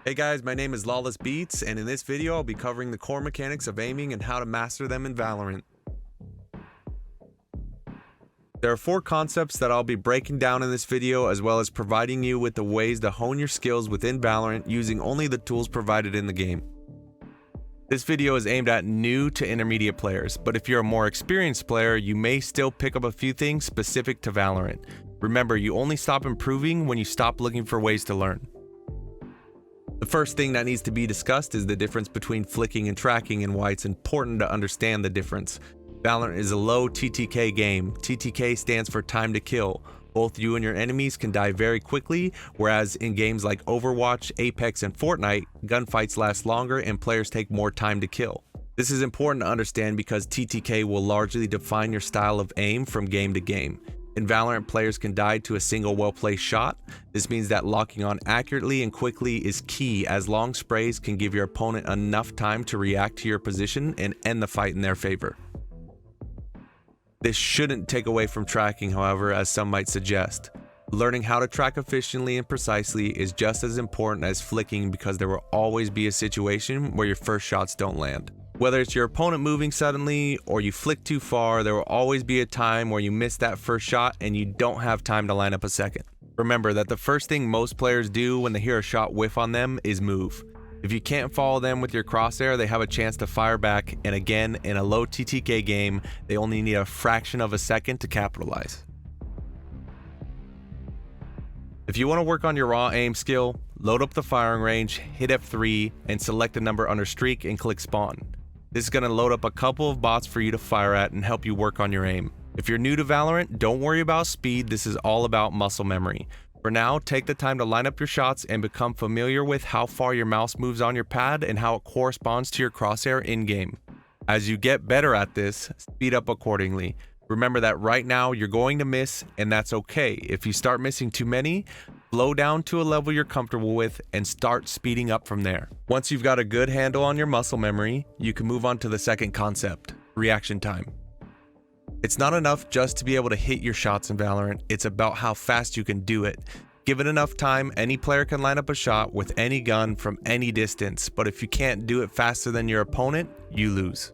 Hey guys, my name is Lawless Beats, and in this video I'll be covering the core mechanics of aiming and how to master them in Valorant. There are 4 concepts that I'll be breaking down in this video, as well as providing you with the ways to hone your skills within Valorant using only the tools provided in the game. This video is aimed at new to intermediate players, but if you're a more experienced player, you may still pick up a few things specific to Valorant. Remember, you only stop improving when you stop looking for ways to learn. The first thing that needs to be discussed is the difference between flicking and tracking and why it's important to understand the difference. Valorant is a low TTK game. TTK stands for time to kill. Both you and your enemies can die very quickly, whereas in games like Overwatch, Apex, and Fortnite, gunfights last longer and players take more time to kill. This is important to understand because TTK will largely define your style of aim from game to game. In Valorant, players can die to a single well-placed shot. This means that locking on accurately and quickly is key, as long sprays can give your opponent enough time to react to your position and end the fight in their favor. This shouldn't take away from tracking, however, as some might suggest. Learning how to track efficiently and precisely is just as important as flicking, because there will always be a situation where your first shots don't land. Whether it's your opponent moving suddenly or you flick too far, there will always be a time where you miss that first shot and you don't have time to line up a second. Remember that the first thing most players do when they hear a shot whiff on them is move. If you can't follow them with your crosshair, they have a chance to fire back, and again, in a low TTK game, they only need a fraction of a second to capitalize. If you want to work on your raw aim skill, load up the firing range, hit F3, and select a number under streak and click spawn. This is going to load up a couple of bots for you to fire at and help you work on your aim. If you're new to Valorant, don't worry about speed, this is all about muscle memory. For now, take the time to line up your shots and become familiar with how far your mouse moves on your pad and how it corresponds to your crosshair in-game. As you get better at this, speed up accordingly. Remember that right now you're going to miss, and that's okay. If you start missing too many, slow down to a level you're comfortable with and start speeding up from there. Once you've got a good handle on your muscle memory, you can move on to the second concept, reaction time. It's not enough just to be able to hit your shots in Valorant, it's about how fast you can do it. Given enough time, any player can line up a shot with any gun from any distance, but if you can't do it faster than your opponent, you lose.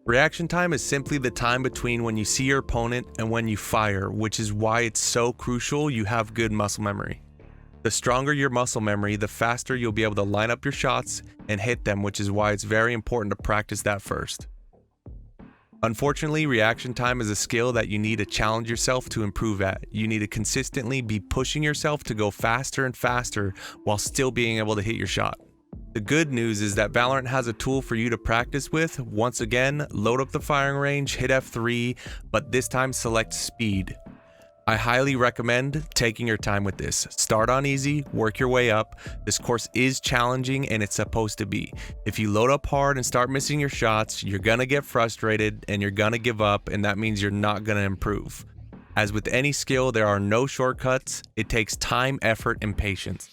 Reaction time is simply the time between when you see your opponent and when you fire, which is why it's so crucial you have good muscle memory. The stronger your muscle memory, the faster you'll be able to line up your shots and hit them, which is why it's very important to practice that first. Unfortunately, reaction time is a skill that you need to challenge yourself to improve at. You need to consistently be pushing yourself to go faster and faster while still being able to hit your shot. The good news is that Valorant has a tool for you to practice with. Once again, load up the firing range, hit F3, but this time select speed. I highly recommend taking your time with this. Start on easy, work your way up. This course is challenging and it's supposed to be. If you load up hard and start missing your shots, you're gonna get frustrated and you're gonna give up, and that means you're not gonna improve. As with any skill, there are no shortcuts. It takes time, effort, and patience.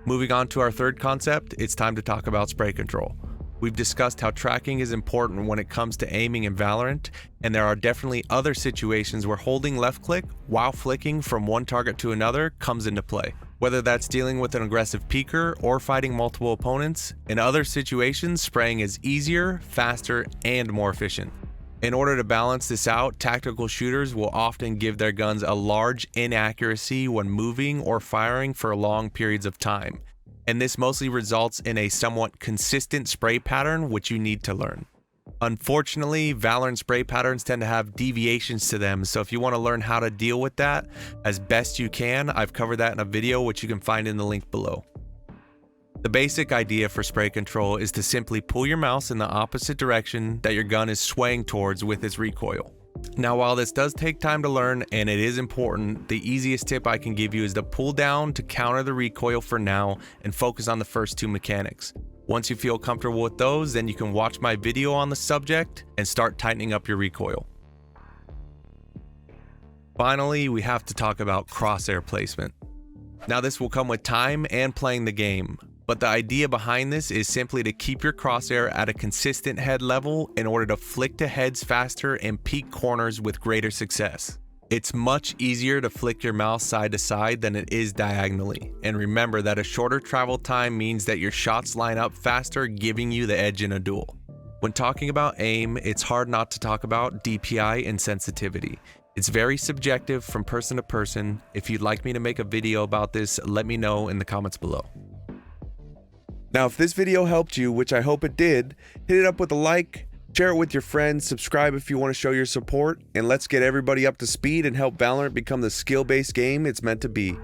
Moving on to our third concept, it's time to talk about spray control. We've discussed how tracking is important when it comes to aiming in Valorant, and there are definitely other situations where holding left click while flicking from one target to another comes into play. Whether that's dealing with an aggressive peeker or fighting multiple opponents, in other situations spraying is easier, faster, and more efficient. In order to balance this out, tactical shooters will often give their guns a large inaccuracy when moving or firing for long periods of time, and this mostly results in a somewhat consistent spray pattern which you need to learn. Unfortunately, Valorant spray patterns tend to have deviations to them, so if you want to learn how to deal with that as best you can, I've covered that in a video which you can find in the link below. The basic idea for spray control is to simply pull your mouse in the opposite direction that your gun is swaying towards with its recoil. Now, while this does take time to learn and it is important, the easiest tip I can give you is to pull down to counter the recoil for now and focus on the first 2 mechanics. Once you feel comfortable with those, then you can watch my video on the subject and start tightening up your recoil. Finally, we have to talk about crosshair placement. Now, this will come with time and playing the game. But the idea behind this is simply to keep your crosshair at a consistent head level in order to flick to heads faster and peek corners with greater success. It's much easier to flick your mouse side to side than it is diagonally, and remember that a shorter travel time means that your shots line up faster, giving you the edge in a duel. When talking about aim, it's hard not to talk about DPI and sensitivity. It's very subjective from person to person. If you'd like me to make a video about this, let me know in the comments below. Now, if this video helped you, which I hope it did, hit it up with a like, share it with your friends, subscribe if you want to show your support, and let's get everybody up to speed and help Valorant become the skill-based game it's meant to be.